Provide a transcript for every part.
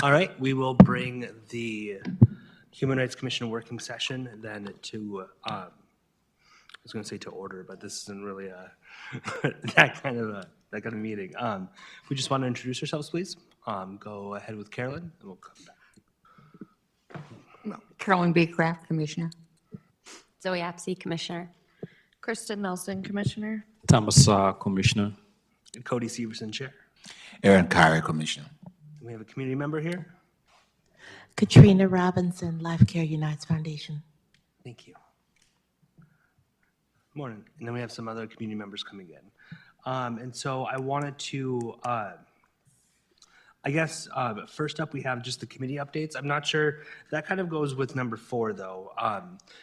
All right, we will bring the Human Rights Commission working session then to, I was going to say to order, but this isn't really a, that kind of meeting. We just want to introduce ourselves, please. Go ahead with Carolyn, and we'll come back. Carolyn B. Kraft, Commissioner. Zoe Apsey, Commissioner. Kristen Nelson, Commissioner. Thomas Commissioner. And Cody Severson, Chair. Aaron Kyrie, Commissioner. And we have a community member here. Katrina Robinson, Life Care Unites Foundation. Thank you. Morning. And then we have some other community members coming in. And so I wanted to, I guess, first up, we have just the committee updates. I'm not sure, that kind of goes with number 4, though,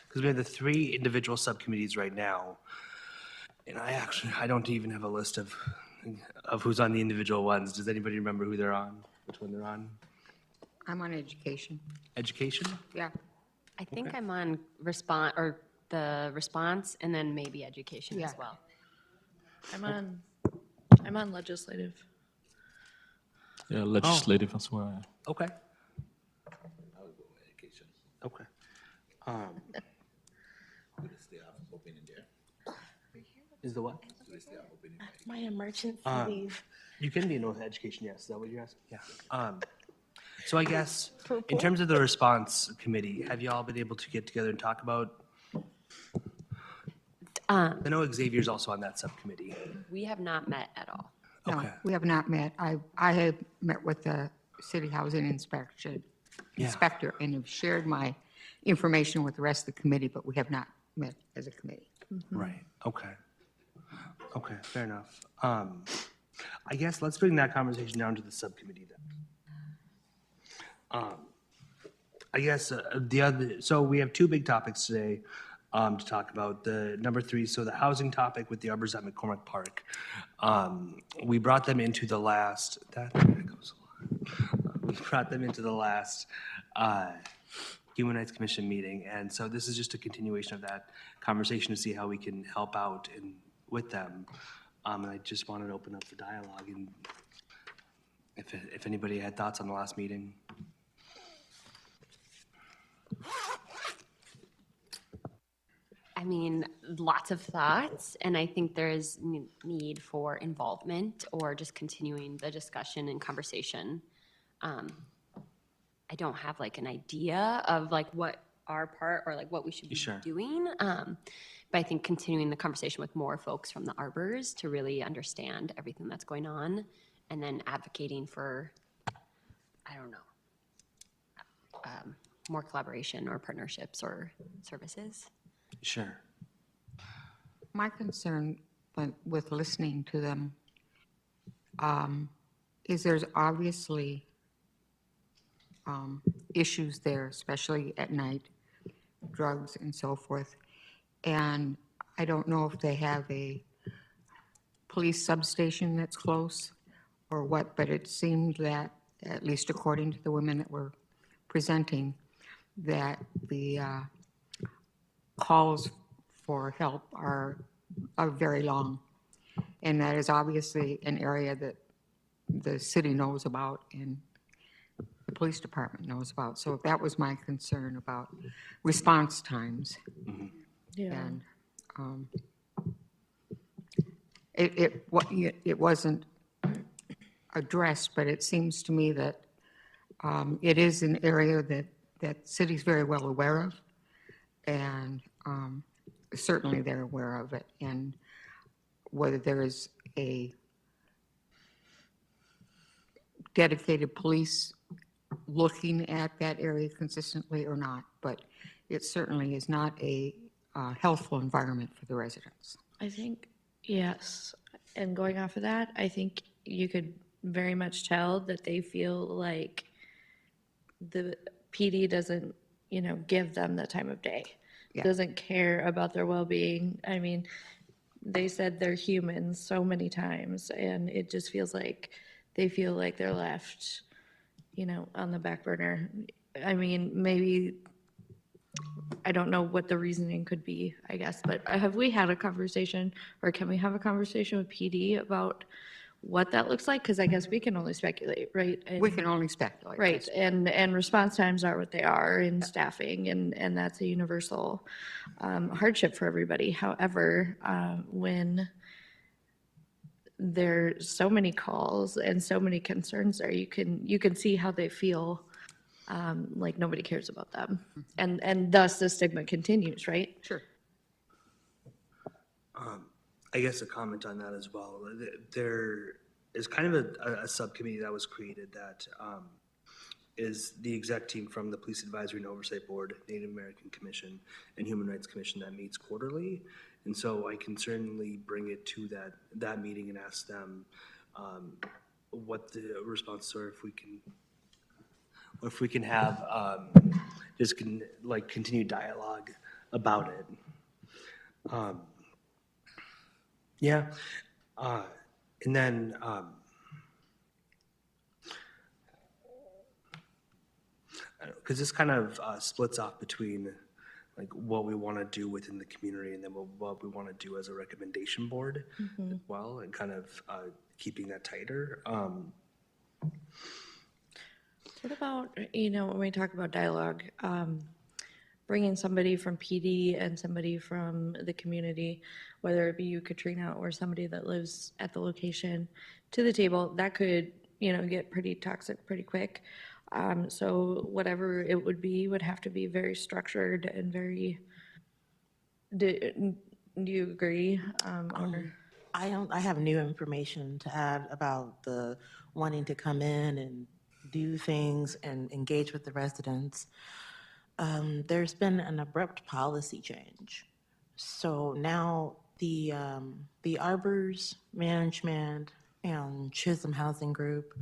because we have the 3 individual subcommittees right now. And I don't even have a list of who's on the individual ones. Does anybody remember who they're on, which one they're on? I'm on education. Education? Yeah. I think I'm on the response and then maybe education as Yeah. well. I'm on legislative. Yeah, legislative as well. Okay. Okay. Is the what? My emergency leave. You can be in North Education, yes. Is that what you're asking? Yeah. So I guess, in terms of the response committee, have you all been able to get together and talk about? I know Xavier's also on that subcommittee. We have not met at all. No, Okay. we have not met. I have met with the city housing inspector and have shared my information with the rest of the committee, but we have not met as a committee. Right, okay. Okay, fair enough. I guess let's bring that conversation down to the subcommittee then. I guess so we have 2 big topics today to talk about. The number 3, so the housing topic with the Arbors at McCormick Park. We brought them into the last, we brought them into the last Human Rights Commission meeting. And so this is just a continuation of that conversation to see how we can help out with them. And I just wanted to open up for dialogue and if anybody had thoughts on the last meeting. I mean, lots of thoughts, and I think there is need for involvement or just continuing the discussion and conversation. I don't have like an idea of like what our part or like what we should be Sure. doing. But I think continuing the conversation with more folks from the Arbors to really understand everything that's going on and then advocating for, I don't know, more collaboration or partnerships or services. Sure. My concern with listening to them is there's obviously issues there, especially at night, drugs and so forth. And I don't know if they have a police substation that's close or what, but it seemed that, at least according to the women that were presenting, that the calls for help are very long. And that is obviously an area that the city knows about and the police department knows about. So that was my concern about response times. Yeah. And it wasn't addressed, but it seems to me that it is an area that city's very well aware of. And certainly they're aware of it. And whether there is a dedicated police looking at that area consistently or not, but it certainly is not a healthful environment for the residents. I think, yes. And going off of that, I think you could very much tell that they feel like the PD doesn't, give them the time of day. Yeah. Doesn't care about their well-being. I mean, they said they're humans so many times, and it just feels like they feel like they're left, on the back burner. I mean, maybe, I don't know what the reasoning could be, I guess, but have we had a conversation, or can we have a conversation with PD about what that looks like, because I guess we can only speculate, right? We can only speculate. Right, and response times are what they are in staffing, and that's a universal hardship for everybody. However, when there's so many calls and so many concerns there, you can see how they feel like nobody cares about them, and thus the stigma continues, right? Sure. I guess a comment on that as well. There is kind of a subcommittee that was created that is the exec team from the Police Advisory and Oversight Board, Native American Commission, and Human Rights Commission that meets quarterly. And so I can certainly bring it to that meeting and ask them what the responses are, if we can have continued dialogue about it. Yeah. And then because this kind of splits off between like what we want to do within the community and then what we want to do as a recommendation board as well, and kind of keeping that tighter. What about, when we talk about dialogue, bringing somebody from PD and somebody from the community, whether it be you, Katrina, or somebody that lives at the location, to the table, that could, get pretty toxic pretty quick. So whatever it would be would have to be very structured and very, do you agree, owner? I have new information to add about the wanting to come in and do things and engage with the residents. There's been an abrupt policy change. So now the Arbors Management and Chisholm Housing Group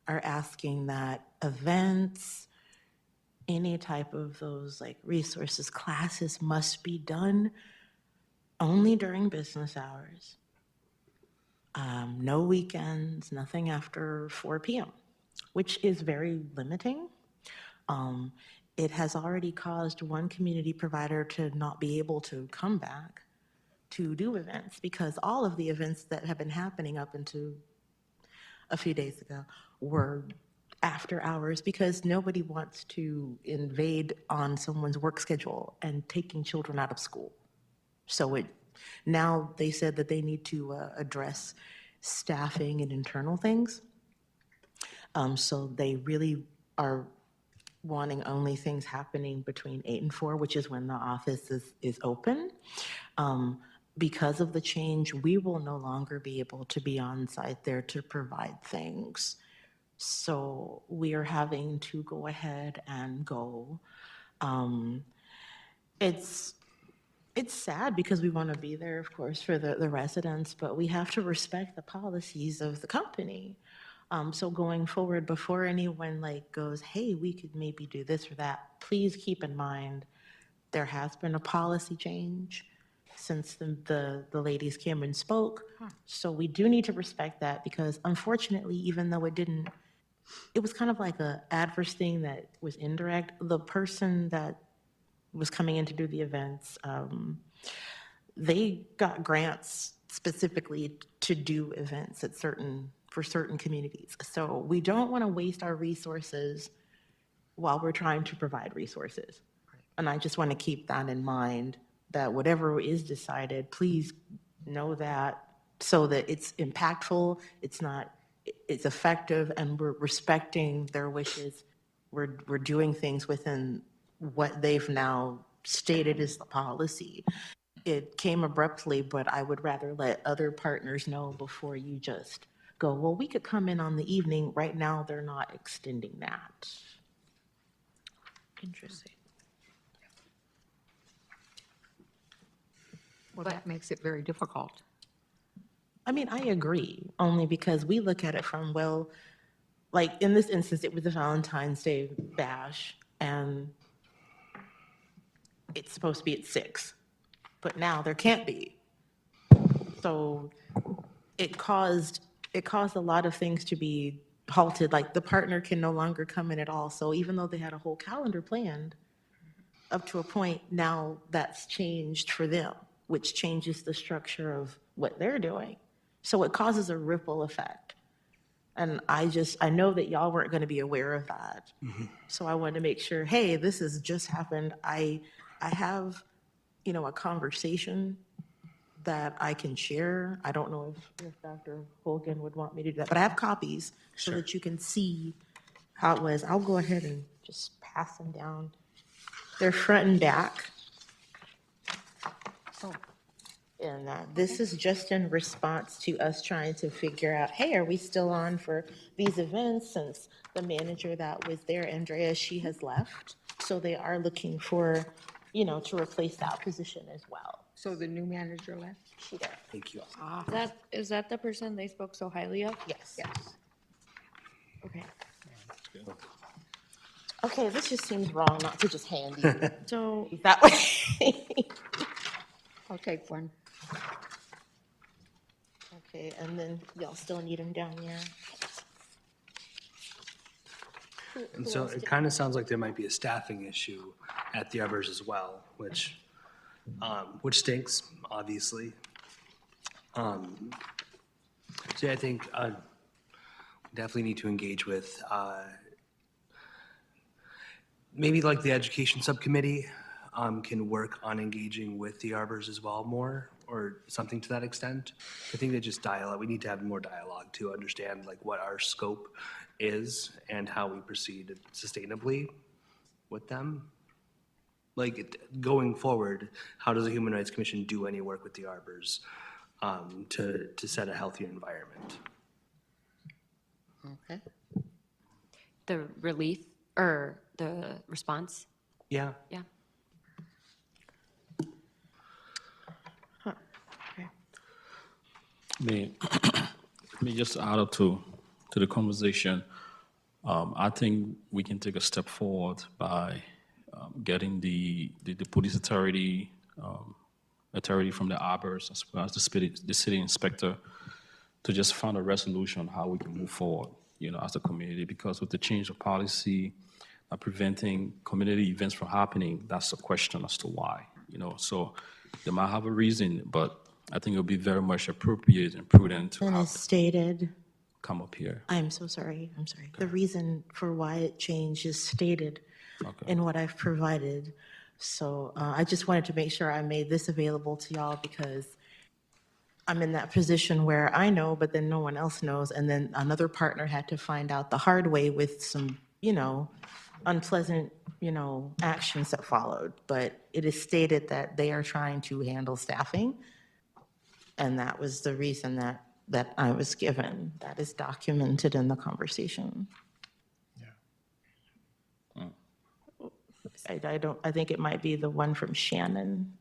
are asking that events, any type of those like resources, classes must be done only during business hours. No weekends, nothing after 4 p.m., which is very limiting. It has already caused one community provider to not be able to come back to do events because all of the events that have been happening up until a few days ago were after hours because nobody wants to invade on someone's work schedule and taking children out of school. So now they said that they need to address staffing and internal things. So they really are wanting only things happening between 8 and 4, which is when the office is open. Because of the change, we will no longer be able to be on site there to provide things. So we are having to go ahead and go. It's sad because we want to be there, of course, for the residents, but we have to respect the policies of the company. So going forward, before anyone goes, hey, we could maybe do this or that, please keep in mind there has been a policy change since the ladies came and spoke. So we do need to respect that because unfortunately, even though it was kind of like an adverse thing that was indirect, the person that was coming in to do the events, they got grants specifically to do events for certain communities. So we don't want to waste our resources while we're trying to provide resources. And I just want to keep that in mind, that whatever is decided, please know that so that it's impactful, it's effective, and we're respecting their wishes. We're doing things within what they've now stated is the policy. It came abruptly, but I would rather let other partners know before you just go, well, we could come in on the evening. Right now, they're not extending that. Interesting. Well, that makes it very difficult. I mean, I agree, only because we look at it from, well, like in this instance, it was a Valentine's Day bash, and it's supposed to be at 6, but now there can't be. So it caused a lot of things to be halted, like the partner can no longer come in at all. So even though they had a whole calendar planned, up to a point, now that's changed for them, which changes the structure of what they're doing. So it causes a ripple effect. And I know that y'all weren't going to be aware of that. So I wanted to make sure, hey, this has just happened. I have, a conversation that I can share. I don't know if Dr. Hogan would want me to do that, but I have copies so that you can see how it was. I'll go ahead and just pass them down. They're front and back. And this is just in response to us trying to figure out, hey, are we still on for these events? Since the manager that was there, Andrea, she has left. So they are looking for, to replace that position as well. So the new manager left? She did. Thank you. Is that the person they spoke so highly of? Yes. Okay. Okay, this just seems wrong not to just hand you So, that way. I'll take one. Okay, and then y'all still need them down here. And so it kind of sounds like there might be a staffing issue at the Arbors as well, which stinks, obviously. So yeah, I think definitely need to engage with maybe like the education subcommittee can work on engaging with the Arbors as well more, or something to that extent. I think they just we need to have more dialogue to understand like what our scope is and how we proceed sustainably with them. Like going forward, how does the Human Rights Commission do any work with the Arbors to set a healthier environment? Okay. The relief or the response? Yeah. Yeah. Me just add up to the conversation. I think we can take a step forward by getting the police authority from the Arbors as well as the city inspector to just find a resolution on how we can move forward, as a community. Because with the change of policy, preventing community events from happening, that's a question as to why, So they might have a reason, but I think it would be very much appropriate and prudent to And have as stated, come up here. I'm so sorry, I'm sorry. The reason for why it changed is stated in what I've provided. So I just wanted to make sure I made this available to y'all because I'm in that position where I know, but then no one else knows. And then another partner had to find out the hard way with some, unpleasant, actions that followed. But it is stated that they are trying to handle staffing. And that was the reason that I was given. That is documented in the conversation. I think it might be the one from Shannon.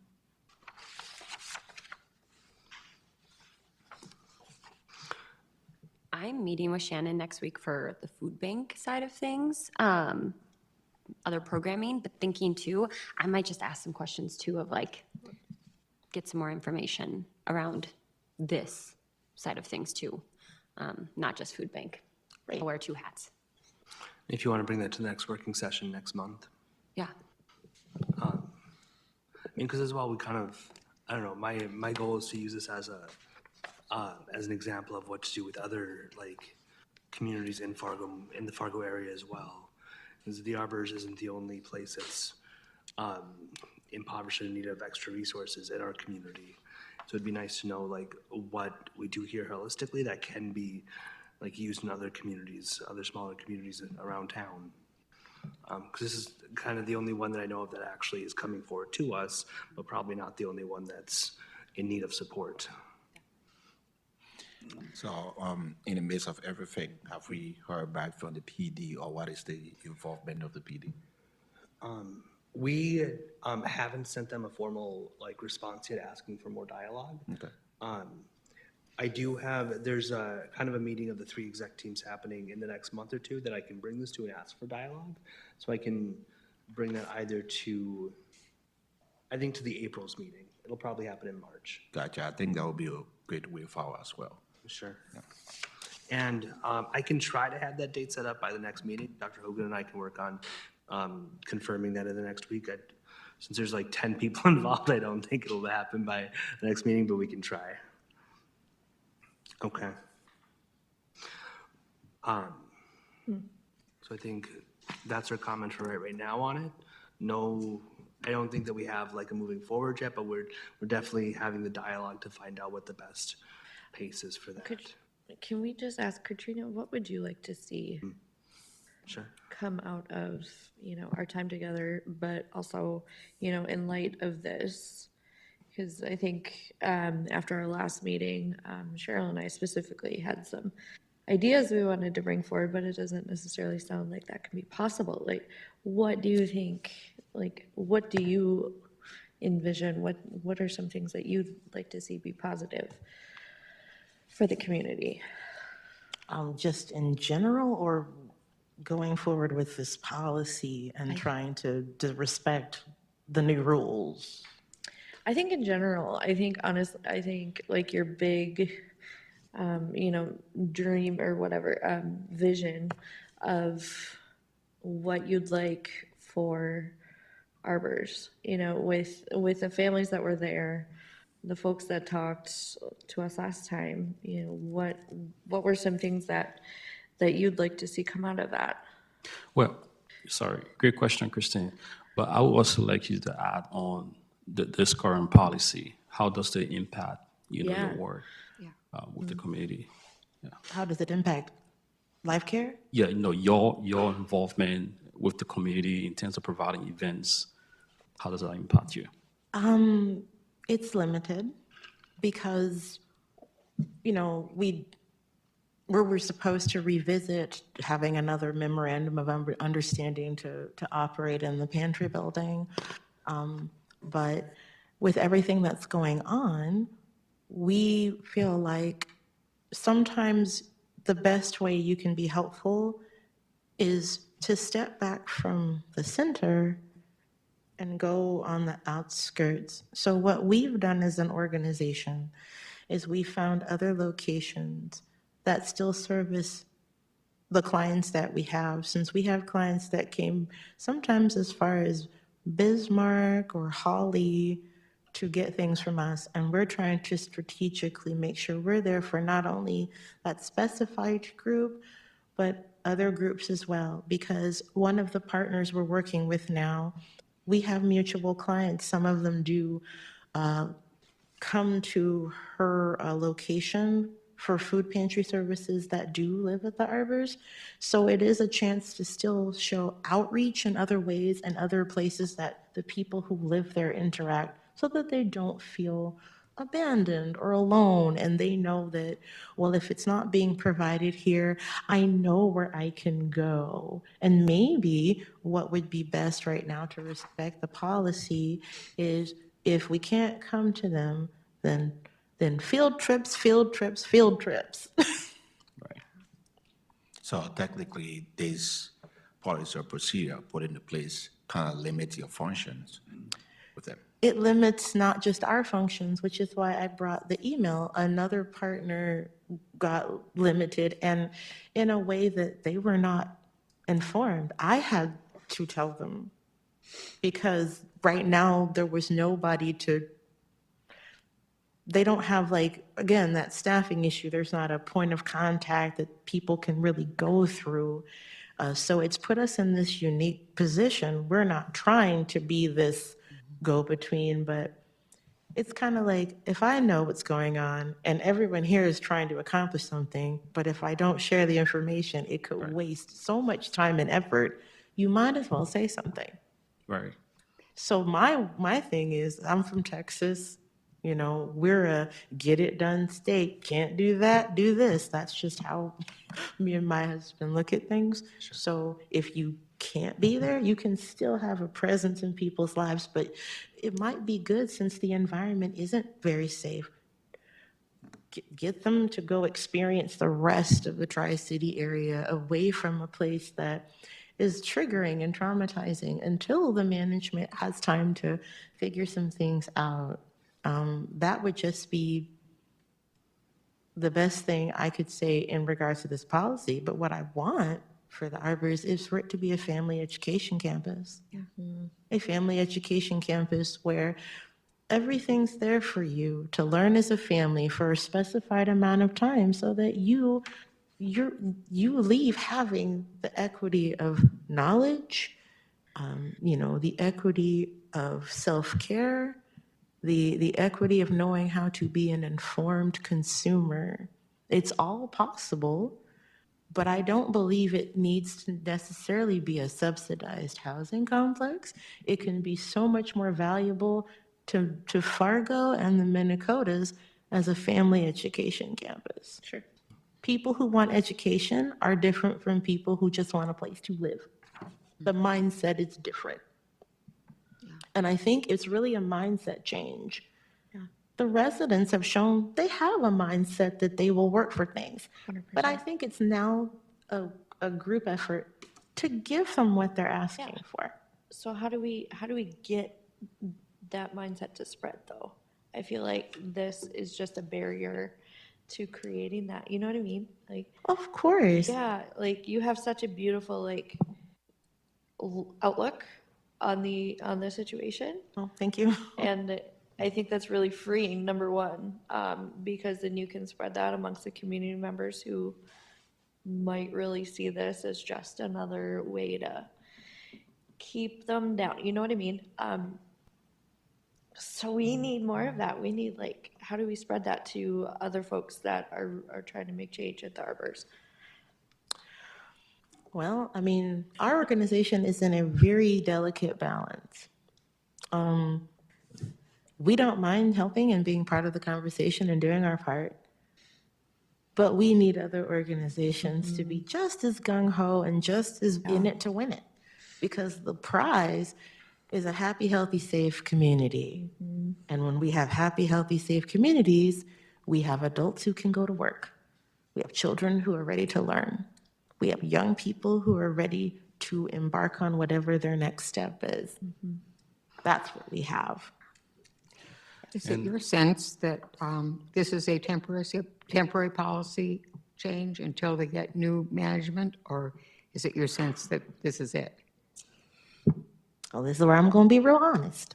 I'm meeting with Shannon next week for the food bank side of things, other programming, but thinking too, I might just ask some questions too of like, get some more information around this side of things too, not just food bank. Right. I'll wear two hats. If you want to bring that to the next working session next month. Yeah. Because as well, we kind of, I don't know, my goal is to use this as an example of what to do with other like communities in the Fargo area as well. Because the Arbors isn't the only place that's impoverished and in need of extra resources in our community. So it'd be nice to know like what we do here holistically that can be like used in other communities, other smaller communities around town. Because this is kind of the only one that I know of that actually is coming forward to us, but probably not the only one that's in need of support. So, in the midst of everything, have we heard back from the PD, or what is the involvement of the PD? We haven't sent them a formal like response yet asking for more dialogue. Okay. I do have, there's a kind of a meeting of the 3 exec teams happening in the next month or two that I can bring this to and ask for dialogue. So I can bring that either to, I think to the April's meeting. It'll probably happen in March. Gotcha. I think that would be a great way forward as well. Sure. And I can try to have that date set up by the next meeting. Dr. Hogan and I can work on confirming that in the next week. Since there's like 10 people involved, I don't think it'll happen by the next meeting, but we can try. Okay. So I think that's our comment for right now on it. No, I don't think that we have like a moving forward yet, but we're definitely having the dialogue to find out what the best pace is for that. Can we just ask Katrina, what would you like to see Sure. come out of, our time together, but also, in light of this? Because I think after our last meeting, Cheryl and I specifically had some ideas we wanted to bring forward, but it doesn't necessarily sound like that can be possible. Like, what do you think, like, what do you envision? What are some things that you'd like to see be positive for the community? Just in general, or going forward with this policy and trying to respect the new rules? I think in general, I think like your big, dream or whatever, vision of what you'd like for arbors, with the families that were there, the folks that talked to us last time, what were some things that you'd like to see come out of that? Well, sorry, great question, Christine. But I would also like you to add on this current policy. How does it impact, Yeah. your work with the community? How does it impact life care? Yeah, your involvement with the community in terms of providing events. How does that impact you? It's limited because, we're supposed to revisit having another memorandum of understanding to operate in the pantry building. But with everything that's going on, we feel like sometimes the best way you can be helpful is to step back from the center and go on the outskirts. So what we've done as an organization is we found other locations that still service the clients that we have, since we have clients that came sometimes as far as Bismarck or Holly to get things from us, and we're trying to strategically make sure we're there for not only that specified group, but other groups as well, because one of the partners we're working with now, we have mutual clients. Some of them do come to her location for food pantry services that do live at the Arbors. So it is a chance to still show outreach in other ways and other places that the people who live there interact, so that they don't feel abandoned or alone, and they know that, well, if it's not being provided here, I know where I can go. And maybe what would be best right now to respect the policy is, if we can't come to them, then field trips. Right. So technically, this policy or procedure put into place kind of limits your functions with them. It limits not just our functions, which is why I brought the email. Another partner got limited, and in a way that they were not informed. I had to tell them, because right now there was nobody to, they don't have, like, again, that staffing issue. There's not a point of contact that people can really go through. So it's put us in this unique position. We're not trying to be this go-between, but it's kind of like, if I know what's going on and everyone here is trying to accomplish something, but if I don't share the information, it could waste so much time and effort. You might as well say something. Right. So my thing is, I'm from Texas. We're a get it done state. Can't do that, do this. That's just how me and my husband look at things. So if you can't be there, you can still have a presence in people's lives, but it might be good, since the environment isn't very safe. Get them to go experience the rest of the Tri-City area away from a place that is triggering and traumatizing, until the management has time to figure some things out. That would just be the best thing I could say in regards to this policy. But what I want for the Arbors is for it to be a family education campus. A family education campus where Everything's there for you to learn as a family for a specified amount of time so that you leave having the equity of knowledge, the equity of self-care, the equity of knowing how to be an informed consumer. It's all possible, but I don't believe it needs to necessarily be a subsidized housing complex. It can be so much more valuable to Fargo and the Minnesotas as a family education campus. Sure. People who want education are different from people who just want a place to live. The mindset is different. And I think it's really a mindset change. The residents have shown they have a mindset that they will work for things. But I think it's now a group effort to give them what they're asking for. So how do we get that mindset to spread though? I feel like this is just a barrier to creating that. You know what I mean? Like, Of course. yeah, like you have such a beautiful like outlook on the situation. Oh, thank you. And I think that's really freeing, number one, because then you can spread that amongst the community members who might really see this as just another way to keep them down. You know what I mean? So we need more of that. We need like, how do we spread that to other folks that are trying to make change at the Arbors? Well, I mean, our organization is in a very delicate balance. We don't mind helping and being part of the conversation and doing our part, but we need other organizations to be just as gung-ho and just as in it to win it. Because the prize is a happy, healthy, safe community. And when we have happy, healthy, safe communities, we have adults who can go to work. We have children who are ready to learn. We have young people who are ready to embark on whatever their next step is. That's what we have. Is it your sense that this is a temporary policy change until they get new management? Or is it your sense that this is it? Well, this is where I'm going to be real honest.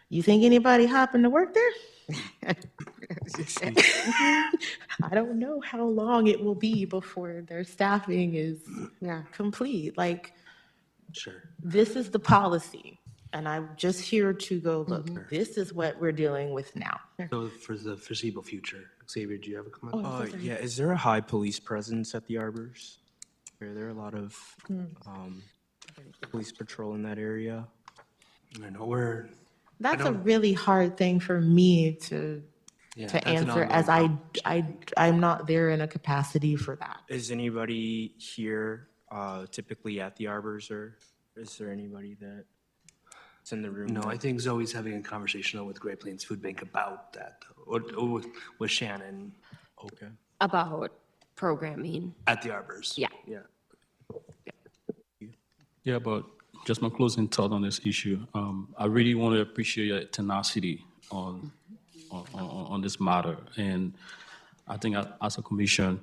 You think anybody hopping to work there? I don't know how long it will be before their staffing is complete. Like, Sure. this is the policy. And I'm just here to go, look, this is what we're dealing with now. So for the foreseeable future, Xavier, do you have a comment? Yeah, is there a high police presence at the Arbors? Are there a lot of police patrol in that area? I know we're, That's a really hard thing for me to that's an answer, ongoing as problem. I'm not there in a capacity for that. Is anybody here typically at the Arbors, or is there anybody that's in the room? No, I think Zoe's having a conversation with Great Plains Food Bank about that, or with Shannon Okay. About programming. at the Arbors. Yeah. Yeah. Yeah, but just my closing thought on this issue. I really want to appreciate your tenacity on this matter, and I think as a commission,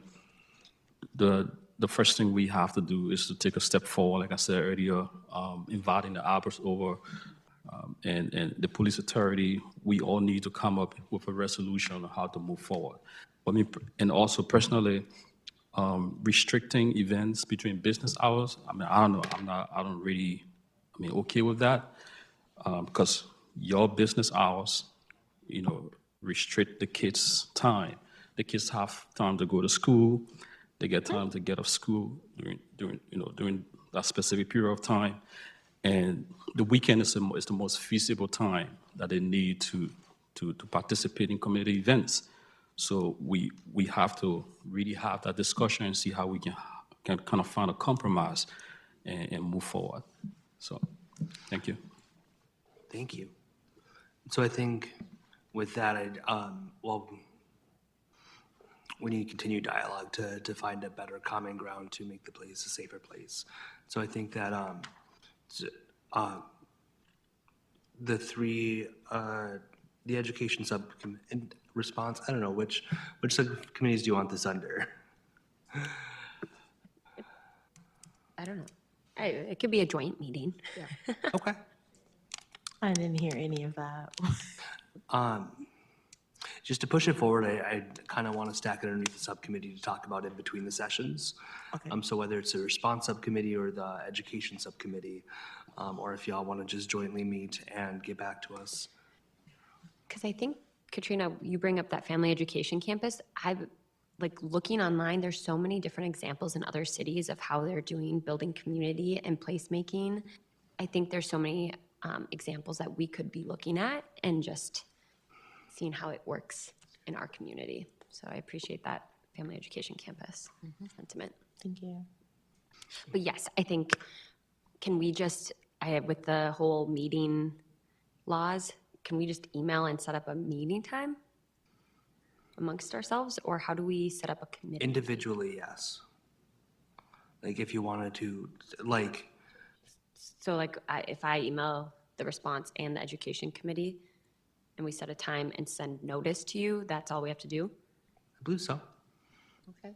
the first thing we have to do is to take a step forward. Like I said earlier, inviting the Arbors over, and the police authority. We all need to come up with a resolution on how to move forward. I mean, and also personally, restricting events between business hours. I mean, I don't know. I don't really, okay with that, because your business hours, restrict the kids' time. The kids have time to go to school. They get time to get off school during that specific period of time. And the weekend is the most feasible time that they need to participate in community events. So we have to really have that discussion and see how we can kind of find a compromise and move forward. So, thank you. Thank you. So I think with that, we need to continue dialogue to find a better common ground to make the place a safer place. So I think that the education subcommittee response, I don't know, which subcommittees do you want this under? I don't know. It could be a joint meeting. Okay. I didn't hear any of that. Just to push it forward, I kind of want to stack it underneath the subcommittee to talk about in between the sessions. Okay. So whether it's a response subcommittee or the education subcommittee, or if y'all want to just jointly meet and get back to us. Because I think, Katrina, you bring up that family education campus. I've, like, looking online, there's so many different examples in other cities of how they're doing building community and placemaking. I think there's so many examples that we could be looking at and just seeing how it works in our community. So I appreciate that family education campus sentiment. Thank you. But yes, I think, can we just, with the whole meeting laws, can we just email and set up a meeting time amongst ourselves? Or how do we set up a committee? Individually, yes. Like if you wanted to, like, So like, if I email the response and the education committee, and we set a time and send notice to you, that's all we have to do? I believe so. Okay.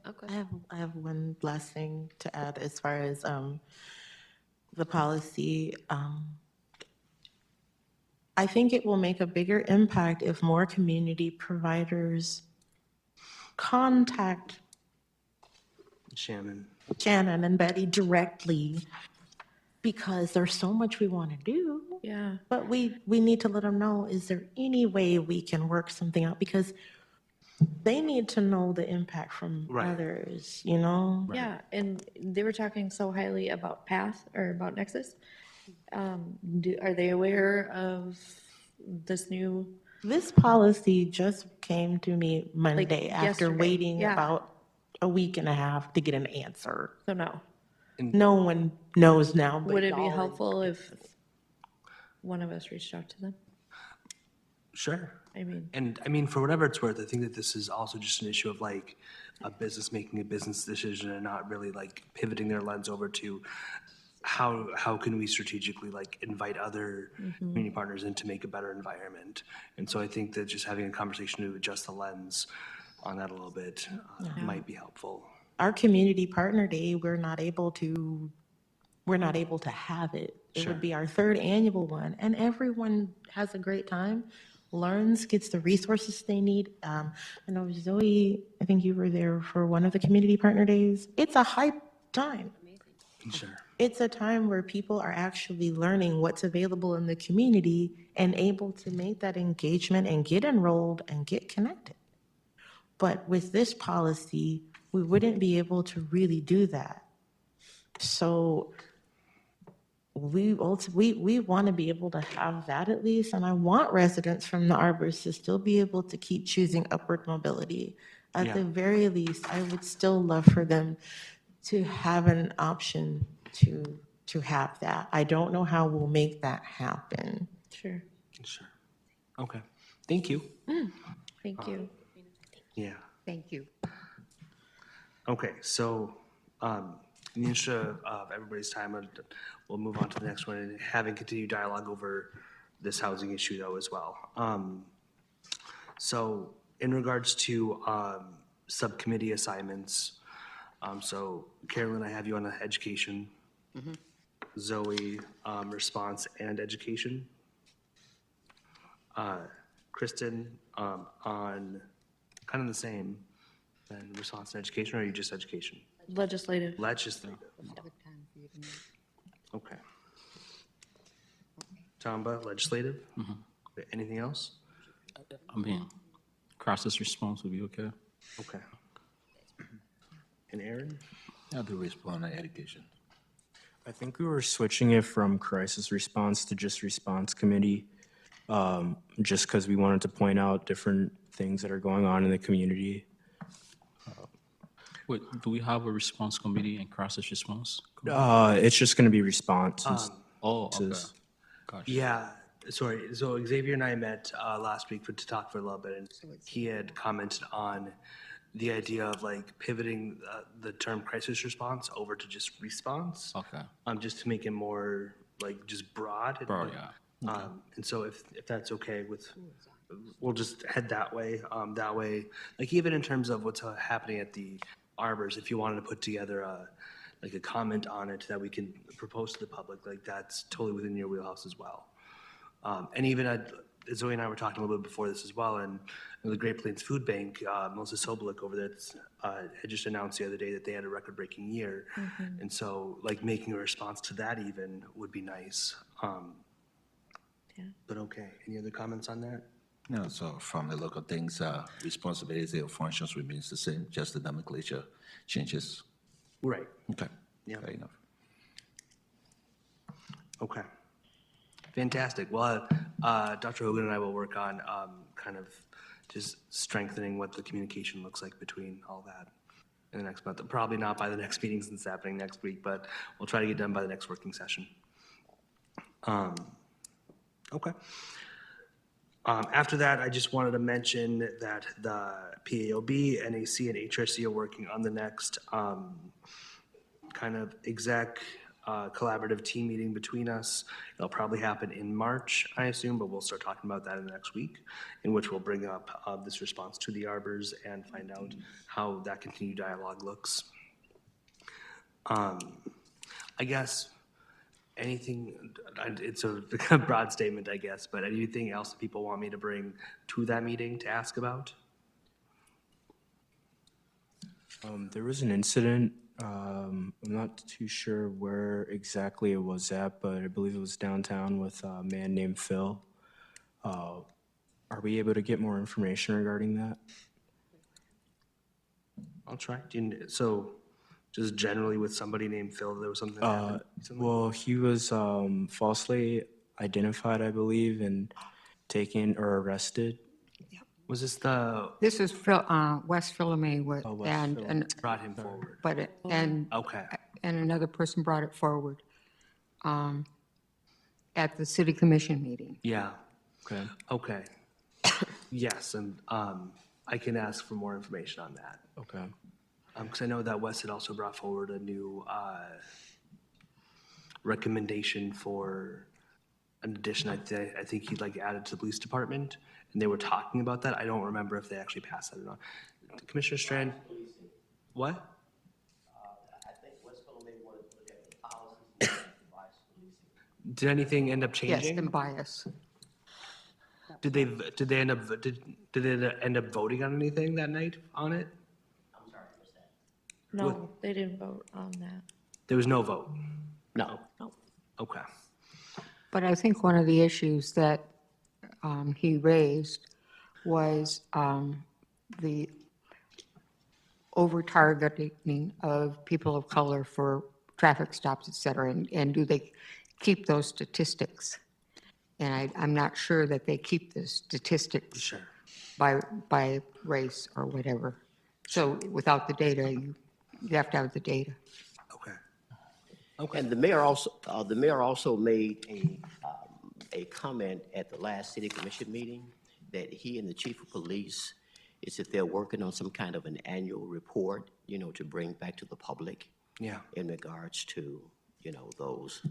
I have one last thing to add as far as the policy. I think it will make a bigger impact if more community providers contact Shannon. Shannon and Betty directly, because there's so much we want to do. Yeah. But we need to let them know, is there any way we can work something out? Because they need to know the impact from Right. others, you know? Yeah, and they were talking so highly about Path or about Nexus. Are they aware of this new? This policy just came to me Monday after yesterday, waiting yeah. about a week and a half to get an answer. So no. No one knows now. but Would it be y'all- helpful if one of us reached out to them? Sure. I mean, And I mean, for whatever it's worth, I think that this is also just an issue of like a business making a business decision and not really like pivoting their lens over to how can we strategically like invite other community partners in to make a better environment. And so I think that just having a conversation to adjust the lens on that a little bit might be helpful. Our community partner day, we're not able to have it. It Sure. would be our third annual one, and everyone has a great time, learns, gets the resources they need. I know Zoe, I think you were there for one of the community partner days. It's a hype time. Sure. It's a time where people are actually learning what's available in the community and able to make that engagement and get enrolled and get connected. But with this policy, we wouldn't be able to really do that. So we want to be able to have that at least, and I want residents from the Arbors to still be able to keep choosing upward mobility. At Yeah. the very least, I would still love for them to have an option to have that. I don't know how we'll make that happen. sure. Sure. Okay. Thank you. Thank you. Yeah. Thank you. Okay, so in the interest of everybody's time, we'll move on to the next one and having continued dialogue over this housing issue though as well. So in regards to subcommittee assignments, so Carolyn, I have you on the education. Zoe, response and education. Kristen, on kind of the same, and response and education, or are you just education? Legislative. Legislative. Okay. Tamba, legislative? Anything else? I mean, crisis response would be okay. Okay. And Aaron? I'll do respond on education. I think we were switching it from crisis response to just response committee, just because we wanted to point out different things that are going on in the community. Wait, do we have a response committee and crisis response? It's just going to be response. Oh, okay. Gosh. Yeah, sorry. So Xavier and I met last week to talk for a little bit, and he had commented on the idea of like pivoting the term crisis response over to just response. Okay. Just to make it more like just broad. Broad, yeah. And so if that's okay with, we'll just head that way. That way, like even in terms of what's happening at the Arbors, if you wanted to put together like a comment on it that we can propose to the public, like that's totally within your wheelhouse as well. And even Zoe and I were talking a little bit before this as well, and the Great Plains Food Bank, Melissa Sobolik over there had just announced the other day that they had a record-breaking year. And so, like, making a response to that even would be nice. But okay, any other comments on that? No, so from the local things, responsibility of functions remains the same, just the nomenclature changes. Right, Okay. Yeah. Fair enough. okay. Fantastic. Well, Dr. Hogan and I will work on kind of just strengthening what the communication looks like between all that in the next month. Probably not by the next meeting since it's happening next week, but we'll try to get done by the next working session. Okay. After that, I just wanted to mention that the PAOB, NAC, and HRC are working on the next kind of exec collaborative team meeting between us. It'll probably happen in March, I assume, but we'll start talking about that in the next week, in which we'll bring up this response to the arbors and find out how that continued dialogue looks. I guess anything, it's a broad statement, I guess, but anything else that people want me to bring to that meeting to ask about? There was an incident, I'm not too sure where exactly it was at, but I believe it was downtown with a man named Phil. Are we able to get more information regarding that? I'll try. So just generally with somebody named Phil, there was something that happened recently? Well, he was falsely identified, I believe, and taken or arrested. Was this This is West Philomene, West and brought him forward? Okay. Okay, And another person brought it forward at the city commission meeting. yeah, Okay. okay. Yes, and I can ask for more information on that. Okay. Because I know that Wes had also brought forward a new recommendation for an addition. I think he'd like added to the police department, and they were talking about that. I don't remember if they actually passed that or not. Commissioner Strand? What? I think West Philomene wanted to look at the policies and device policing. Did anything end up Yes, changing? and bias. Did they end up voting on anything that night on it? I'm sorry, I missed that. No, they didn't vote on that. There was no vote. No. Okay. But I think one of the issues that he raised was the over-targeting of people of color for traffic stops, et cetera, and do they keep those statistics? And I'm not sure that they keep the statistics Sure. by race or whatever. So without the data, you have to have the data. Okay. And the mayor also made a comment at the last city commission meeting that he and the chief of police is that they're working on some kind of an annual report, to bring back to the public Yeah. in regards to, those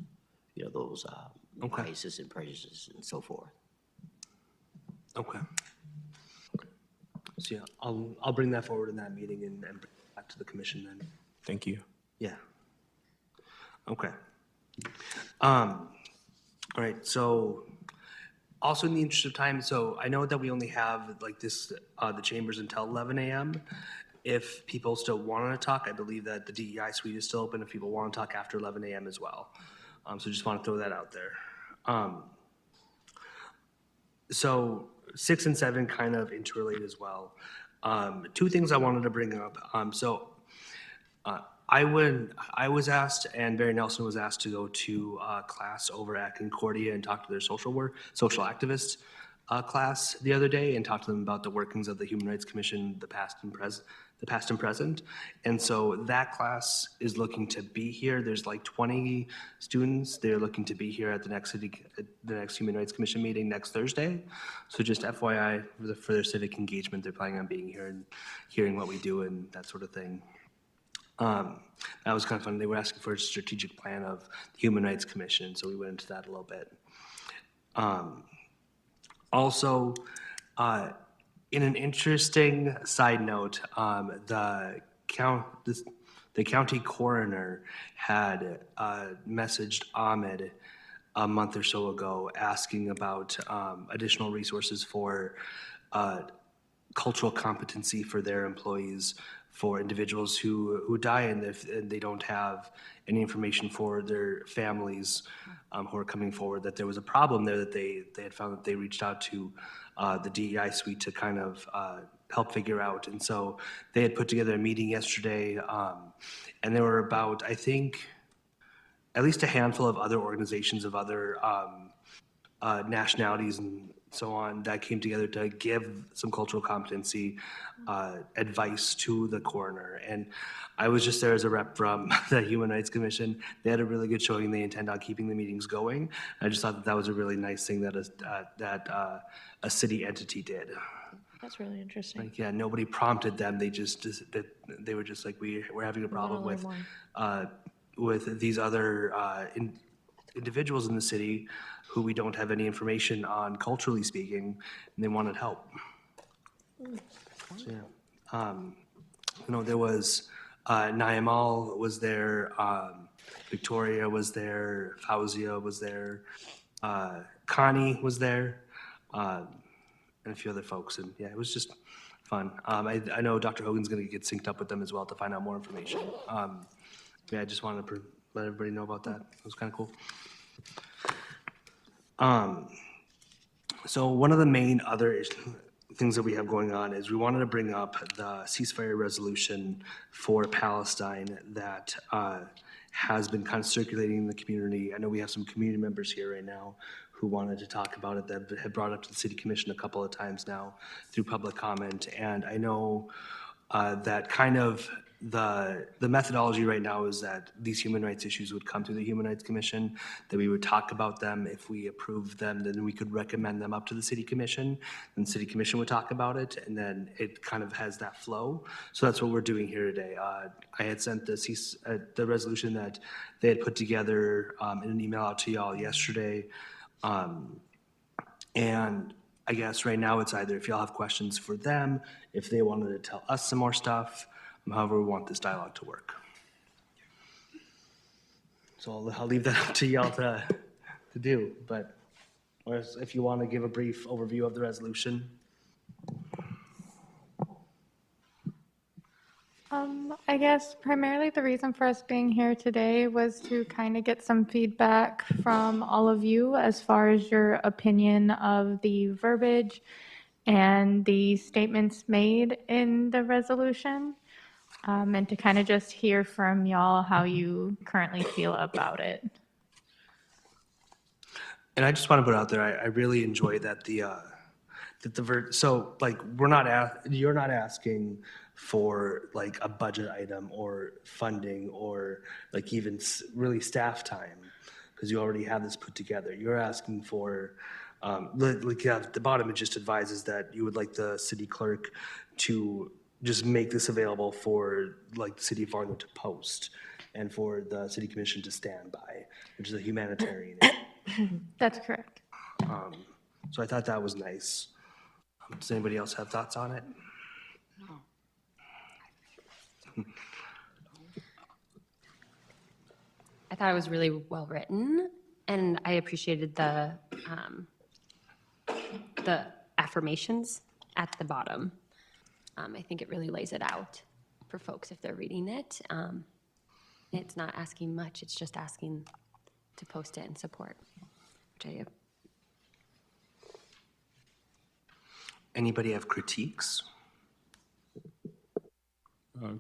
Okay. biases and prejudices and so forth. Okay. So yeah, I'll bring that forward in that meeting and bring it back to the commission then. Thank you. Yeah. Okay. All right, so also in the interest of time, so I know that we only have like this, the chambers until 11 a.m. If people still want to talk, I believe that the DEI suite is still open if people want to talk after 11 a.m. as well. So just want to throw that out there. So 6 and 7 kind of interrelate as well. Two things I wanted to bring up. I was asked, and Barry Nelson was asked to go to a class over at Concordia and talk to their social activist class the other day and talk to them about the workings of the Human Rights Commission, the past and present. And so that class is looking to be here. There's like 20 students. They're looking to be here at the next Human Rights Commission meeting next Thursday. So just FYI for their civic engagement, they're planning on being here and hearing what we do and that sort of thing. That was kind of fun. They were asking for a strategic plan of the Human Rights Commission, so we went into that a little bit. Also, in an interesting side note, the county coroner had messaged Ahmed a month or so ago asking about additional resources for cultural competency for their employees, for individuals who die and if and they don't have any information for their families who are coming forward, that there was a problem there that they had found, that they reached out to the DEI suite to kind of help figure out. And so they had put together a meeting yesterday, and there were about, I think, at least a handful of other organizations of other nationalities and so on that came together to give some cultural competency advice to the coroner. And I was just there as a rep from the Human Rights Commission. They had a really good showing. They intend on keeping the meetings going. I just thought that that was a really nice thing that a city entity did. That's really interesting. Like, yeah, nobody prompted them. They they were just like, we're having a problem with these other individuals in the city who we don't have any information on, culturally speaking, and they wanted help. So, yeah. There was Nyamal was there, Victoria was there, Fauzia was there, Connie was there, and a few other folks. And yeah, it was just fun. I know Dr. Hogan's going to get synced up with them as well to find out more information. Yeah, I just wanted to let everybody know about that. It was kind of cool. So one of the main other things that we have going on is we wanted to bring up the ceasefire resolution for Palestine that has been kind of circulating in the community. I know we have some community members here right now who wanted to talk about it, that have brought it up to the City Commission a couple of times now through public comment. And I know that kind of the methodology right now is that these human rights issues would come to the Human Rights Commission, that we would talk about them. If we approved them, then we could recommend them up to the City Commission, and the City Commission would talk about it, and then it kind of has that flow. So that's what we're doing here today. I had sent the resolution that they had put together in an email out to y'all yesterday. And I guess right now it's either if y'all have questions for them, if they wanted to tell us some more stuff, however we want this dialogue to work. So I'll leave that up to y'all to do, but or if you want to give a brief overview of the resolution. I guess primarily the reason for us being here today was to kind of get some feedback from all of you as far as your opinion of the verbiage and the statements made in the resolution, and to kind of just hear from y'all how you currently feel about it. And I just want to put out there, I really enjoy that so like you're not asking for like a budget item or funding or like even really staff time, because you already have this put together. You're asking for like at the bottom it just advises that you would like the city clerk to just make this available for like the city of Fargo to post and for the City Commission to stand by, which is a humanitarian. That's correct. So I thought that was nice. Does anybody else have thoughts on it? I thought it was really well written, and I appreciated the affirmations at the bottom. I think it really lays it out for folks if they're reading it. It's not asking much, it's just asking to post it and support, which I Anybody have critiques?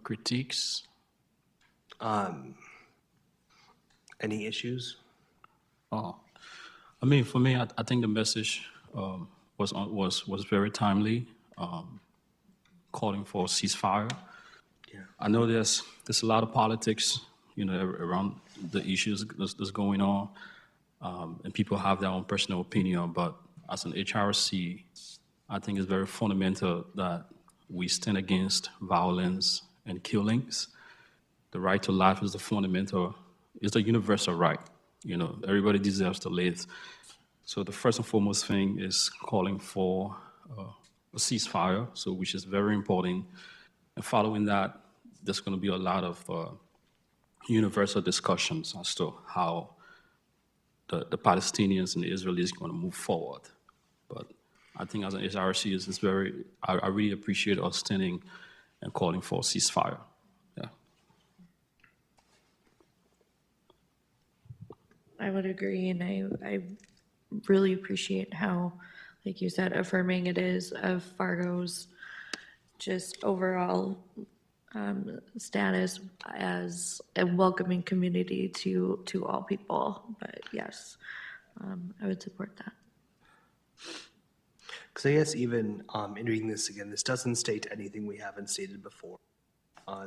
Critiques? Any issues? Oh, I mean, for me, I think the message was very timely, calling for a ceasefire. Yeah. I know there's a lot of politics, around the issues that's going on, and people have their own personal opinion. But as an HRC, I think it's very fundamental that we stand against violence and killings. The right to life is is the universal right. Everybody deserves to live. So the first and foremost thing is calling for a ceasefire, which is very important. And following that, there's going to be a lot of universal discussions as to how the Palestinians and the Israelis going to move forward. But I think as an HRC, it's very, I really appreciate us standing and calling for a ceasefire. Yeah. I would agree, and I really appreciate how, like you said, affirming it is of Fargo's just overall status as a welcoming community to all people. But yes, I would support that. Because I guess even in reading this again, this doesn't state anything we haven't stated before.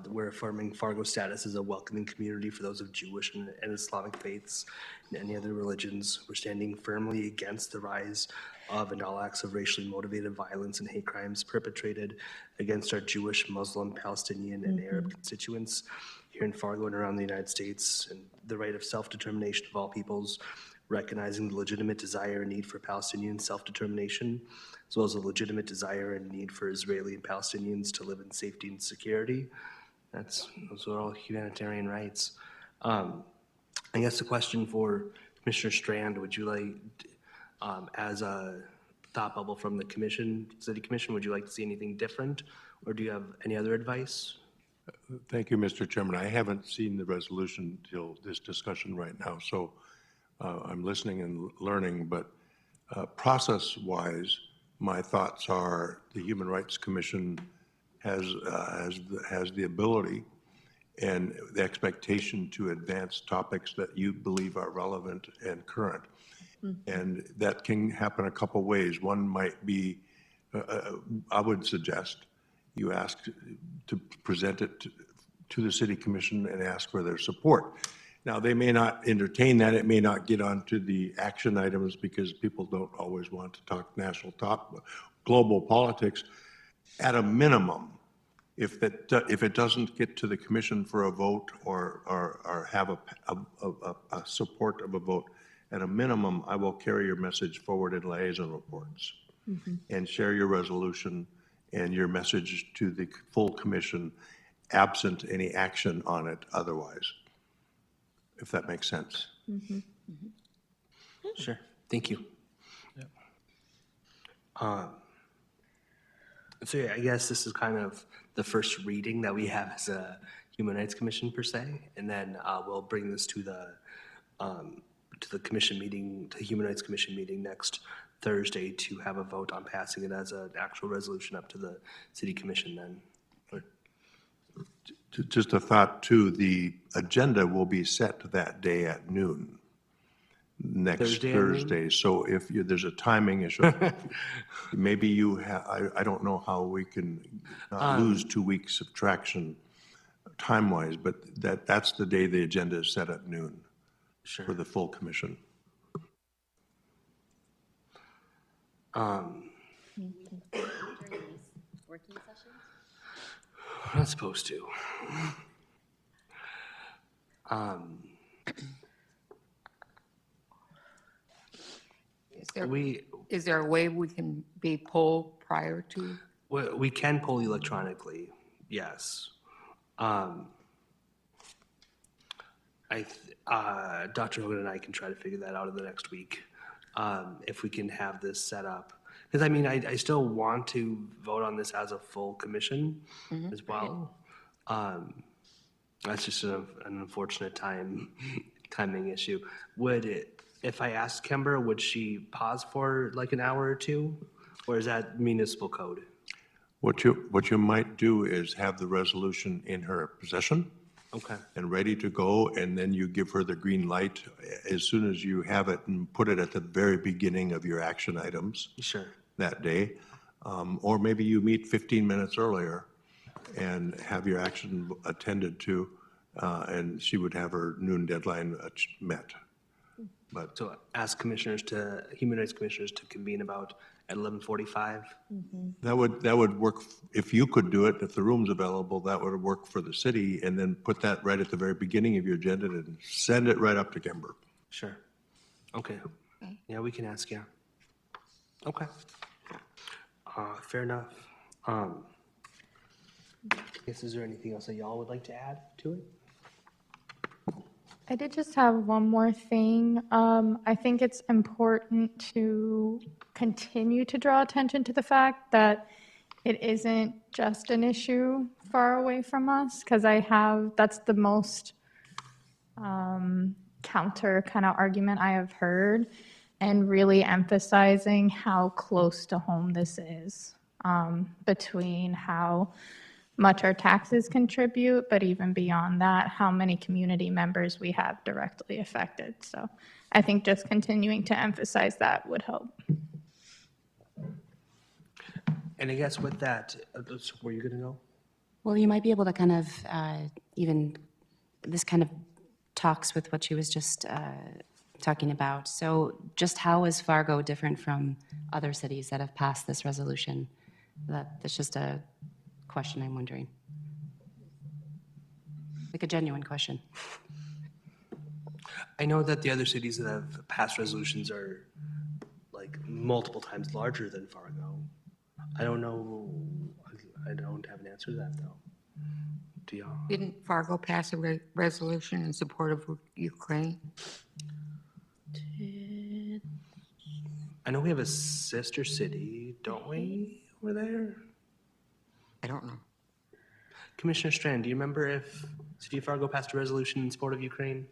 We're affirming Fargo's status as a welcoming community for those of Jewish and Islamic faiths and any other religions. We're standing firmly against the rise of and all acts of racially motivated violence and hate crimes perpetrated against our Jewish, Muslim, Palestinian, and Arab constituents here in Fargo and around the United States, and the right of self-determination of all peoples, recognizing the legitimate desire and need for Palestinian self-determination, as well as a legitimate desire and need for Israeli and Palestinians to live in safety and security. Those are all humanitarian rights. I guess the question for Commissioner Strand, would you like, as a thought bubble from the commission, City Commission, would you like to see anything different, or do you have any other advice? Thank you, Mr. Chairman. I haven't seen the resolution till this discussion right now, so I'm listening and learning, but process-wise, my thoughts are the Human Rights Commission has the ability and the expectation to advance topics that you believe are relevant and current. And that can happen a couple ways. One might be, I would suggest you ask to present it to the City Commission and ask for their support. Now, they may not entertain that. It may not get onto the action items because people don't always want to talk global politics. At a minimum, if it doesn't get to the commission for a vote or have a support of a vote, at a minimum, I will carry your message forward in liaison reports and share your resolution and your message to the full commission, absent any action on it otherwise, if that makes sense. Sure, thank you. So yeah, I guess this is kind of the first reading that we have as a Human Rights Commission per se, and then we'll bring this to the commission meeting, to the Human Rights Commission meeting next Thursday to have a vote on passing it as an actual resolution up to the City Commission then. Just a thought too, the agenda will be set that day at noon, next Thursday at noon? Thursday. So if there's a timing issue, maybe you have, I don't know how we can not lose 2 weeks of traction time-wise, but that's the day the agenda is set at noon for the full commission. Working sessions? We're not supposed to. Is there a way we can be polled prior to? We can poll electronically, yes. Dr. Hogan and I can try to figure that out in the next week, if we can have this set up. Because I mean, I still want to vote on this as a full commission as well. That's just an unfortunate timing issue. If I asked Kember, would she pause for like an hour or two? Or is that municipal code? What you might do is have the resolution in her possession. Okay. And ready to go, and then you give her the green light as soon as you have it and put it at the very beginning of your action items. Sure. That day. Or maybe you meet 15 minutes earlier and have your action attended to, and she would have her noon deadline met. But So ask Human Rights Commissioners to convene about at 11:45. that would work, if you could do it, if the room's available, that would work for the city, and then put that right at the very beginning of your agenda and send it right up to Kember. Sure. Okay. Yeah, we can ask, yeah. Okay. Fair enough. I guess, is there anything else that y'all would like to add to it? I did just have one more thing. I think it's important to continue to draw attention to the fact that it isn't just an issue far away from us, because that's the most counter kind of argument I have heard, and really emphasizing how close to home this is, between how much our taxes contribute, but even beyond that, how many community members we have directly affected. So I think just continuing to emphasize that would help. And I guess with that, where are you going to go? Well, you might be able to kind of even, this kind of talks with what she was just talking about. So just how is Fargo different from other cities that have passed this resolution? That's just a question I'm wondering. Like a genuine question. I know that the other cities that have passed resolutions are like multiple times larger than Fargo. I don't know, I don't have an answer to that though. Do y'all? Didn't Fargo pass a resolution in support of Ukraine? I know we have a sister city, don't we, over there? I don't know. Commissioner Strand, do you remember if City of Fargo passed a resolution in support of Ukraine?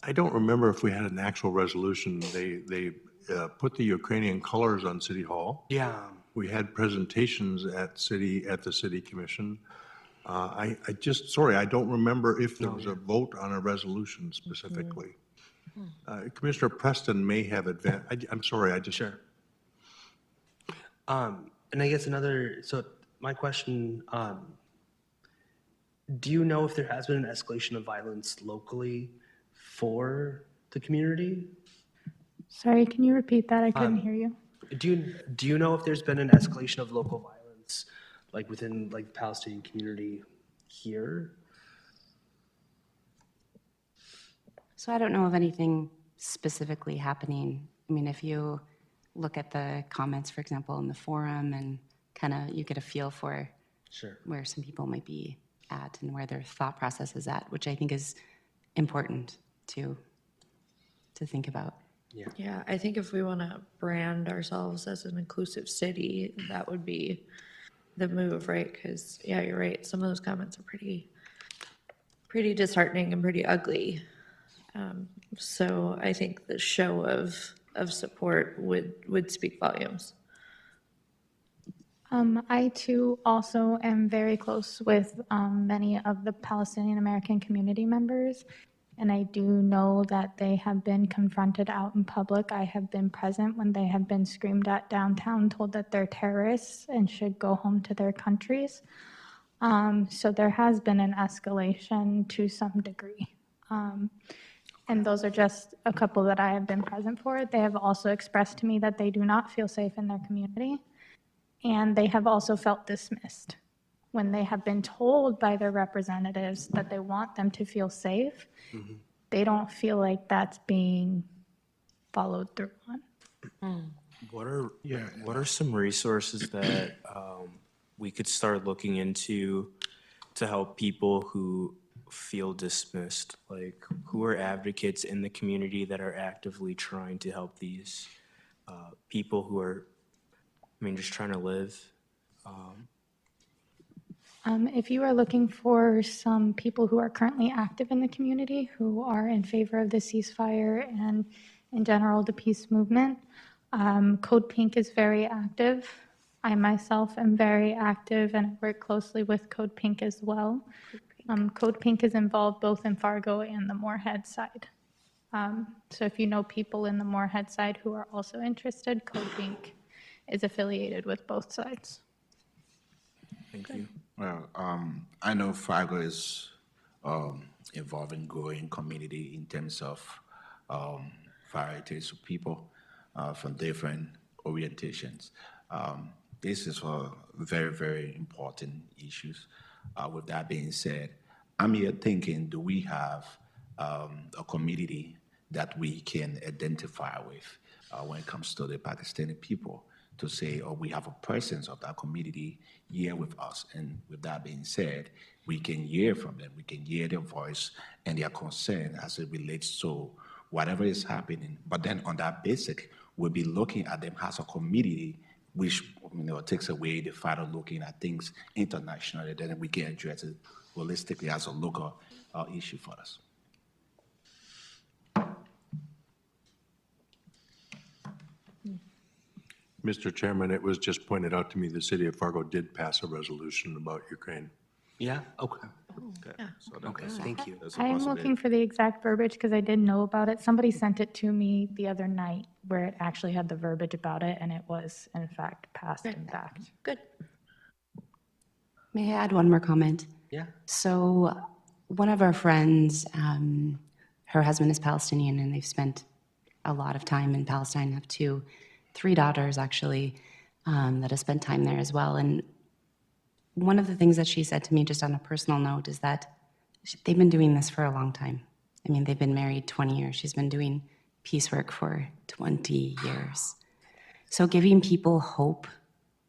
I don't remember if we had an actual resolution. They put the Ukrainian colors on City Hall. Yeah. We had presentations at the city commission. I don't remember if there was a vote on a resolution specifically. Commissioner Preston may have I'm sorry, I just. Sure. And I guess so my question, do you know if there has been an escalation of violence locally for the community? Sorry, can you repeat that? I couldn't hear you. Do you know if there's been an escalation of local violence, like within like the Palestinian community here? So I don't know of anything specifically happening. I mean, if you look at the comments, for example, in the forum, and kind of you get a feel for where some people might be at and where their thought process is at, which I think is important to think about. Yeah, I think if we want to brand ourselves as an inclusive city, that would be the move, right? Because, yeah, you're right. Some of those comments are pretty disheartening and pretty ugly. So I think the show of support would speak volumes. I too also am very close with many of the Palestinian American community members, and I do know that they have been confronted out in public. I have been present when they have been screamed at downtown, told that they're terrorists and should go home to their countries. So there has been an escalation to some degree. And those are just a couple that I have been present for. They have also expressed to me that they do not feel safe in their community. And they have also felt dismissed when they have been told by their representatives that they want them to feel safe. They don't feel like that's being followed through on. What are some resources that we could start looking into to help people who feel dismissed? Like, who are advocates in the community that are actively trying to help these people who are, just trying to live? If you are looking for some people who are currently active in the community, who are in favor of the ceasefire and in general the peace movement, Code Pink is very active. I myself am very active and work closely with Code Pink as well. Code Pink is involved both in Fargo and the Moorhead side. So if you know people in the Moorhead side who are also interested, Code Pink is affiliated with both sides. Thank you. Well, I know Fargo is involved in growing community in terms of varieties of people from different orientations. This is a very, very important issues. With that being said, I'm here thinking, do we have a community that we can identify with when it comes to the Pakistani people to say, oh, we have a presence of that community here with us. And with that being said, we can hear from them, we can hear their voice and their concern as it relates to whatever is happening. But then on that basic, we'll be looking at them as a community, which takes away the fact of looking at things internationally. Then we can address it holistically as a local issue for us. Mr. Chairman, it was just pointed out to me the city of Fargo did pass a resolution about Ukraine. Yeah, okay, So okay, thank you. I am looking for the exact verbiage because I did know about it. Somebody sent it to me the other night where it actually had the verbiage about it, and it was in fact passed in fact. Good. May I add one more comment? Yeah. So one of our friends, her husband is Palestinian, and they've spent a lot of time in Palestine, have three daughters actually, that have spent time there as well. And one of the things that she said to me just on a personal note is that they've been doing this for a long time. I mean, they've been married 20 years. She's been doing peace work for 20 years. So giving people hope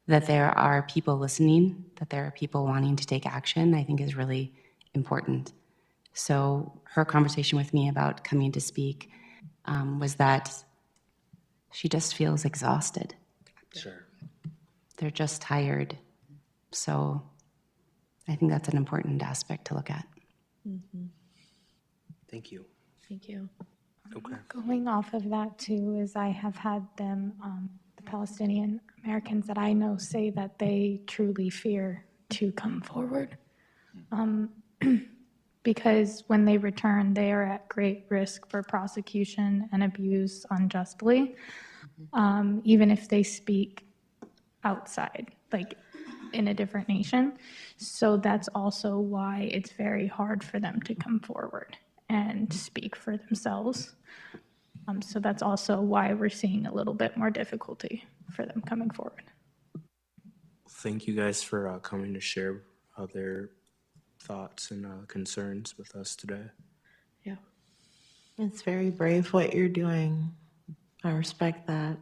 that there are people listening, that there are people wanting to take action, I think is really important. So her conversation with me about coming to speak was that she just feels exhausted. Sure. They're just tired. So I think that's an important aspect to look at. Thank you. Thank you. Okay. Going off of that too, is I have had them, the Palestinian Americans that I know say that they truly fear to come forward. Because when they return, they are at great risk for prosecution and abuse unjustly, even if they speak outside, like in a different nation. So that's also why it's very hard for them to come forward and speak for themselves. So that's also why we're seeing a little bit more difficulty for them coming forward. Thank you guys for coming to share their thoughts and concerns with us today. Yeah. It's very brave what you're doing. I respect that.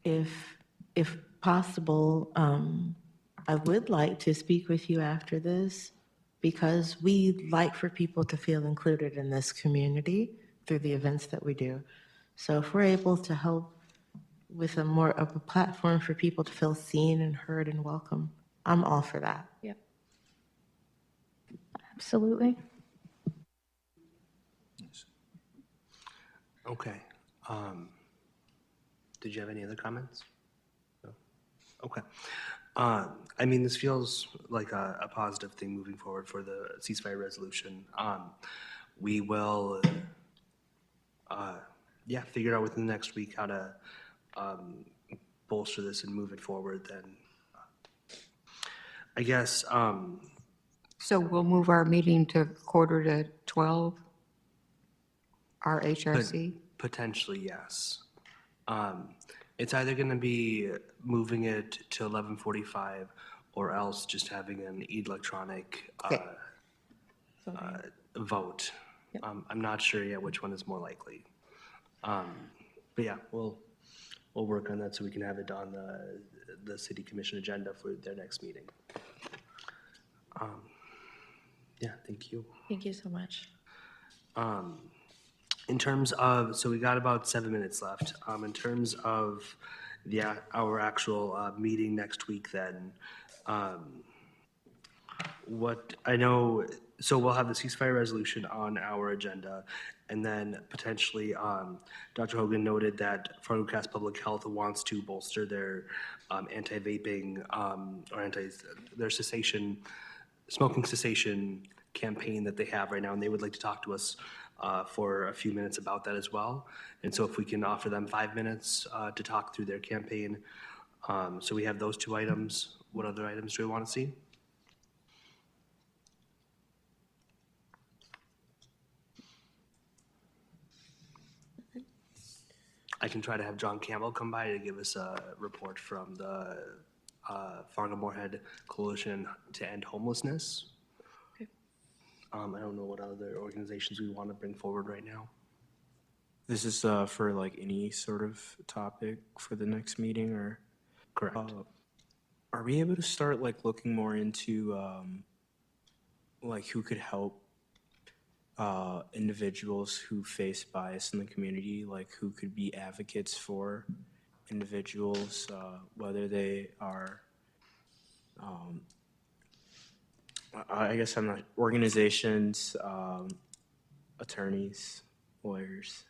If possible, I would like to speak with you after this because we like for people to feel included in this community through the events that we do. So if we're able to help with a more of a platform for people to feel seen and heard and welcome, I'm all for that. Yep. Absolutely. Okay. Did you have any other comments? No? Okay. I mean, this feels like a positive thing moving forward for the ceasefire resolution. We will, figure out within the next week how to bolster this and move it forward then. I guess, So we'll move our meeting to 11:45, our HRC? potentially, yes. It's either going to be moving it to 11:45 or else just having an electronic Okay. vote. I'm not sure yet which one is more likely. But yeah, we'll work on that so we can have it on the city commission agenda for their next meeting. Yeah, thank you. Thank you so much. In terms of, so we got about 7 minutes left. In terms of our actual meeting next week then, what I know, so we'll have the ceasefire resolution on our agenda, and then potentially, Dr. Hogan noted that Fargo-Cass Public Health wants to bolster their anti-vaping or their smoking cessation campaign that they have right now, and they would like to talk to us for a few minutes about that as well. And so if we can offer them 5 minutes to talk through their campaign. So we have those two items. What other items do we want to see? I can try to have John Campbell come by to give us a report from the Fargo-Moorhead Coalition to End Homelessness. Okay. I don't know what other organizations we want to bring forward right now. This is for like any sort of topic for the next meeting, or? Correct. Are we able to start like looking more into like who could help individuals who face bias in the community, like who could be advocates for individuals, whether they are, I guess I'm not, organizations, attorneys, lawyers,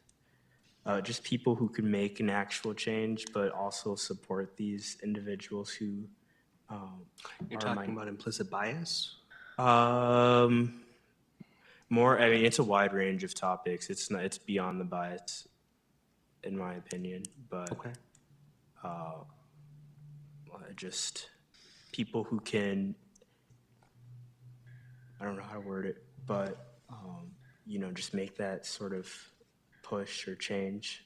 just people who could make an actual change, but also support these individuals who You're are talking about implicit bias? More, I mean, it's a wide range of topics. It's not, it's beyond the bias, in my opinion, but Okay. just people who can, I don't know how to word it, but, you know, just make that sort of push or change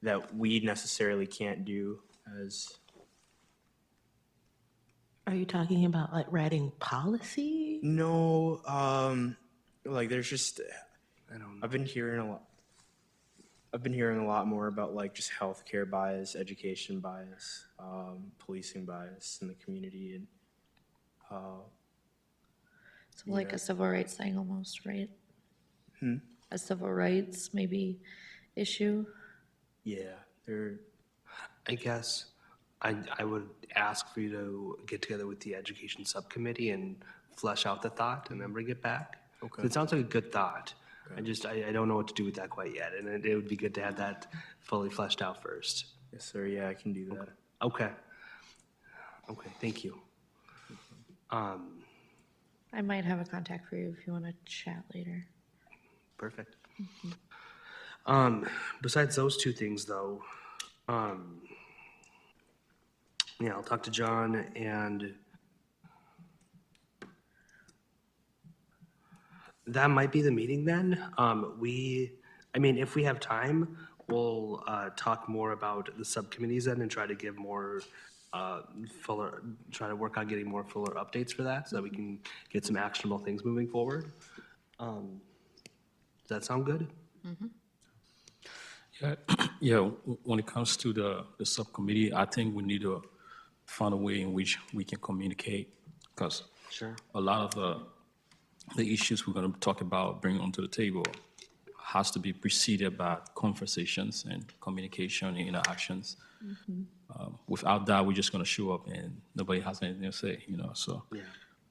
that we necessarily can't do as. Are you talking about like writing policy? No, like there's just, I don't know. I've been hearing a lot more about like just healthcare bias, education bias, policing bias in the community, and So like a civil rights thing almost, right? Hmm? A civil rights maybe issue? yeah, they're. I guess I would ask for you to get together with the education subcommittee and flesh out the thought and then bring it back. Okay. It sounds like a good thought. I don't know what to do with that quite yet, and it would be good to have that fully fleshed out first. Yes, sir. Yeah, I can do that. Okay. Okay, thank you. I might have a contact for you if you want to chat later. Perfect. Besides those two things, though, yeah, I'll talk to John, and that might be the meeting then. I mean, if we have time, we'll talk more about the subcommittees then and try to give more try to work on getting more fuller updates for that so that we can get some actionable things moving forward. Does that sound good? Yeah, yeah, when it comes to the subcommittee, I think we need to find a way in which we can communicate, because Sure. a lot of the issues we're going to talk about, bring onto the table, has to be preceded by conversations and communication and interactions. Without that, we're just going to show up and nobody has anything to say, you know, so Yeah,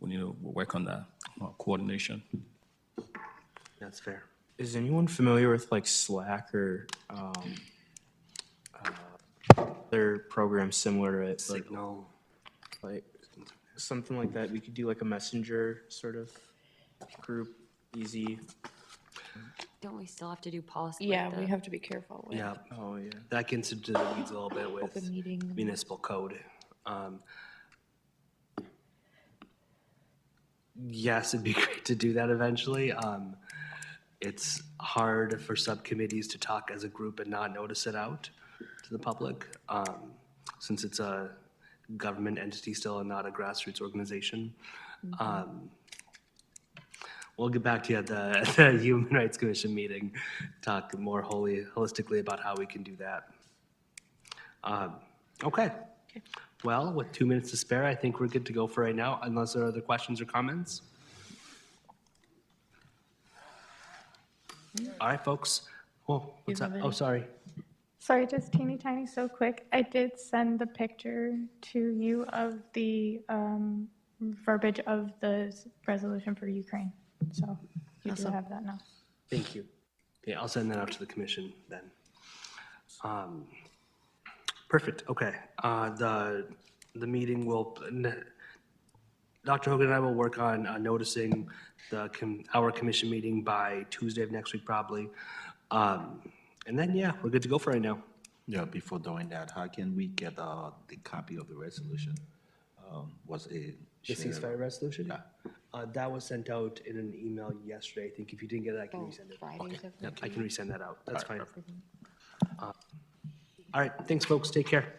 we need to work on that coordination. that's fair. Is anyone familiar with like Slack or other programs similar to it? Signal. Like something like that. We could do like a messenger sort of group, easy. Don't we still have to do policy? Yeah, we have to be careful with Yeah, Oh, yeah. that gets into the weeds a little bit with open meeting. municipal code. Yes, it'd be great to do that eventually. It's hard for subcommittees to talk as a group and not notice it out to the public, since it's a government entity still and not a grassroots organization. We'll get back to you at the Human Rights Commission meeting, talk more holistically about how we can do that. Okay. Well, with 2 minutes to spare, I think we're good to go for right now, unless there are other questions or comments. All right, folks. Oh, what's up? Oh, sorry. Sorry, just teeny tiny, so quick. I did send the picture to you of the verbiage of the resolution for Ukraine. So you do have that now. Thank you. Yeah, I'll send that out to the commission then. Perfect, okay. The meeting will, Dr. Hogan and I will work on noticing our commission meeting by Tuesday of next week probably. And then, yeah, we're good to go for right now. Yeah, before doing that, how can we get the copy of the resolution? Was it? The shared? ceasefire resolution? Yeah. That was sent out in an email yesterday. I think if you didn't get it, I can resend it. Fridays of Yep, I can resend that out. That's fine. perfect. All right, thanks, folks. Take care.